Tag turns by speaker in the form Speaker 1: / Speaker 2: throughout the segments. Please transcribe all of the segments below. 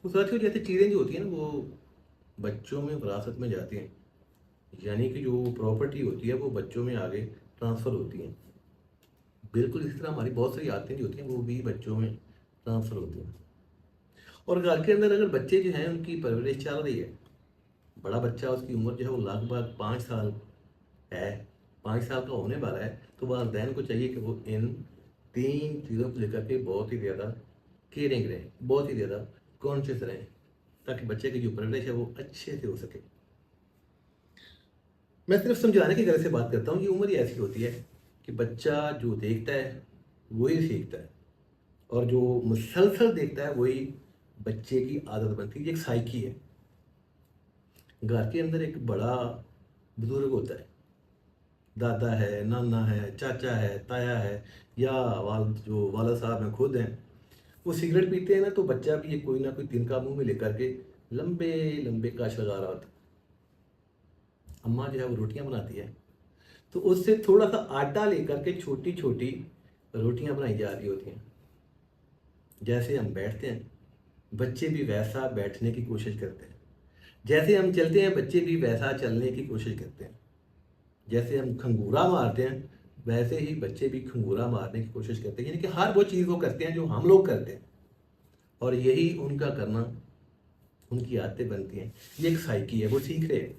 Speaker 1: तो साथियों जैसे चीज़ें जो होती हैं ना वो बच्चों में विरासत में जाती हैं, यानी कि जो प्रॉपर्टी होती है वो बच्चों में आगे ट्रांसफ़र होती हैं। बिल्कुल इसी तरह हमारी बहुत सारी आदतें जो होती हैं वो भी बच्चों में ट्रांसफ़र होती हैं। और घर के अंदर अगर बच्चे जो हैं उनकी परवरिश चल रही है, बड़ा बच्चा उसकी उम्र जो है वो लगभग 5 साल है, 5 साल का होने वाला है, तो वालिदैन को चाहिए कि वो इन 3 चीज़ों को लेकर के बहुत ही ज़्यादा केयरिंग रहें, बहुत ही ज़्यादा कॉन्शियस रहें, ताकि बच्चे की जो परवरिश है वो अच्छे से हो सके। मैं सिर्फ समझाने की तरह से बात करता हूँ, ये उम्र ही ऐसी होती है कि बच्चा जो देखता है वही सीखता है, और जो मुसलसल देखता है वही बच्चे की आदत बनती है। ये एक साइकी है। घर के अंदर एक बड़ा बुजुर्ग होता है, दादा है, नाना है, चाचा है, ताया है, या जो वाला साहब हैं खुद हैं, वो सिगरेट पीते हैं ना, तो बच्चा भी ये कोई ना कोई तिनका मुंह में लेकर के लंबे लंबे कश लगा रहा होता है। अम्मा जो है वो रोटियां बनाती है, तो उससे थोड़ा सा आटा लेकर के छोटी छोटी रोटियां बनाई जा रही होती हैं। जैसे हम बैठते हैं बच्चे भी वैसा बैठने की कोशिश करते हैं, जैसे हम चलते हैं बच्चे भी वैसा चलने की कोशिश करते हैं, जैसे हम खंगूरा मारते हैं वैसे ही बच्चे भी खंगूरा मारने की कोशिश करते हैं। यानी कि हर वो चीज़ वो करते हैं जो हम लोग करते हैं, और यही उनका करना उनकी आदतें बनती हैं। ये एक साइकी है, वो सीख रहे हैं।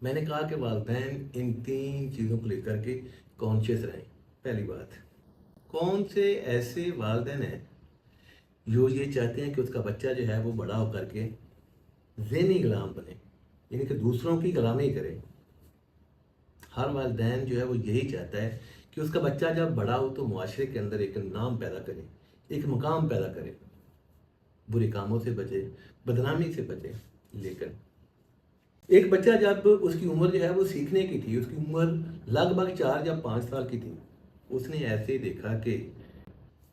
Speaker 1: मैंने कहा कि वालिदैन इन 3 चीज़ों को लेकर के कॉन्शियस रहें। पहली बात, कौन से ऐसे वालिदैन हैं जो ये चाहते हैं कि उसका बच्चा जो है वो बड़ा होकर के ज़हनी गुलाम बने, यानी कि दूसरों की गुलामी करे। हर वालिदैन जो है वो यही चाहता है कि उसका बच्चा जब बड़ा हो तो मुआशरे के अंदर एक नाम पैदा करे, एक मकाम पैदा करे, बुरे कामों से बचे, बदनामी से बचे। लेकिन एक बच्चा जब उसकी उम्र जो है वो सीखने की थी, उसकी उम्र लगभग 4 या 5 साल की थी, उसने ऐसे देखा कि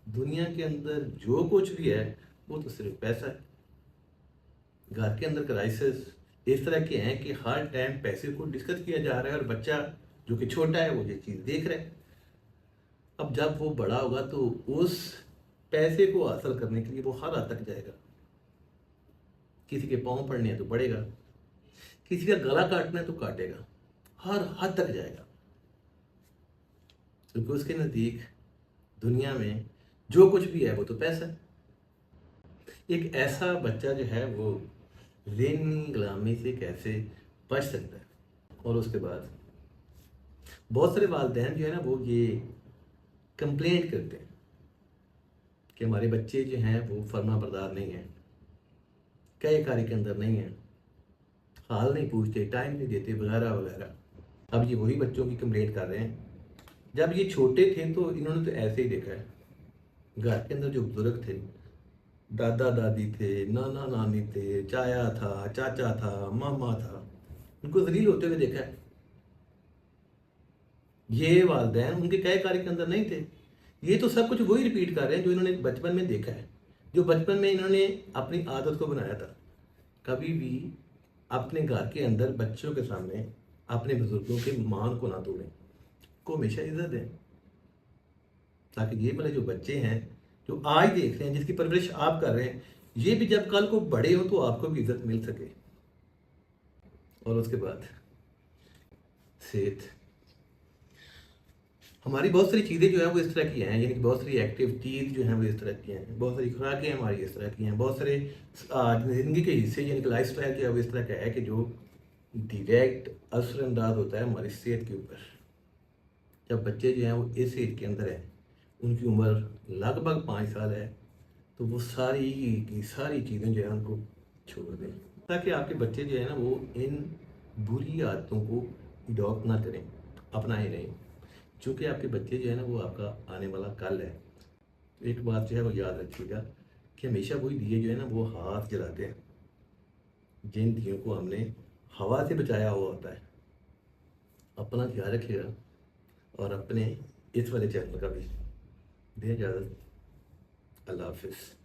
Speaker 1: दुनिया के अंदर जो कुछ भी है वो तो सिर्फ पैसा है। घर के अंदर क्राइसिस इस तरह के हैं कि हर टाइम पैसे को डिस्कस किया जा रहा है, और बच्चा जो कि छोटा है वो ये चीज़ देख रहा है। अब जब वो बड़ा होगा तो उस पैसे को हासिल करने के लिए वो हर हद तक जाएगा। किसी के पाँव पड़ने हैं तो पड़ेगा, किसी का गला काटना है तो काटेगा, हर हद तक जाएगा, क्योंकि उसके नज़दीक दुनिया में जो कुछ भी है वो तो पैसा है। एक ऐसा बच्चा जो है वो ज़हनी गुलामी से कैसे बच सकता है? और उसके बाद बहुत सारे वालिदैन जो है ना वो ये कंप्लेंट करते हैं कि हमारे बच्चे जो हैं वो फर्माबरदार नहीं हैं, कई कार्य के अंदर नहीं हैं, हाल नहीं पूछते, टाइम नहीं देते, वगैरह वगैरह। अब ये वही बच्चों की कंप्लेंट कर रहे हैं। जब ये छोटे थे तो इन्होंने तो ऐसे ही देखा है। घर के अंदर जो बुजुर्ग थे, दादा दादी थे, नाना नानी थे, चाया था, चाचा था, मामा था, उनको जलील होते हुए देखा है। ये वालिदैन उनके कई कार्य के अंदर नहीं थे। ये तो सब कुछ वही रिपीट कर रहे हैं जो इन्होंने बचपन में देखा है, जो बचपन में इन्होंने अपनी आदत को बनाया था। कभी भी अपने घर के अंदर बच्चों के सामने अपने बुजुर्गों के मान को ना तोड़ें, को हमेशा इज्जत दें, ताकि ये वाले जो बच्चे हैं जो आज देख रहे हैं, जिसकी परवरिश आप कर रहे हैं, ये भी जब कल को बड़े हो तो आपको भी इज्जत मिल सके। और उसके बाद सेहत, हमारी बहुत सारी चीज़ें जो हैं वो इस तरह की हैं, यानी कि बहुत सारी एक्टिविटीज़ जो हैं वो इस तरह की हैं, बहुत सारी खुराकें हमारी इस तरह की हैं, बहुत सारे ज़िंदगी के हिस्से यानी कि लाइफ स्टाइल जो है वो इस तरह का है कि जो डायरेक्ट असरअंदाज होता है हमारी सेहत के ऊपर। जब बच्चे जो हैं वो इस एज के अंदर हैं, उनकी उम्र लगभग 5 साल है, तो वो सारी की सारी चीज़ें जो है उनको छोड़ दें, ताकि आपके बच्चे जो है ना वो इन बुरी आदतों को अडॉप्ट ना करें, अपनाएं नहीं। चूँकि आपके बच्चे जो है ना वो आपका आने वाला कल है। एक बात जो है वो याद रखिएगा कि हमेशा वही दिए जो है ना वो हाथ जलाते हैं जिन दियों को हमने हवा से बचाया हुआ होता है। अपना ख्याल रखिएगा, और अपने इस वाले चैनल का भी दें इजाज़त। अल्लाह हाफिज़।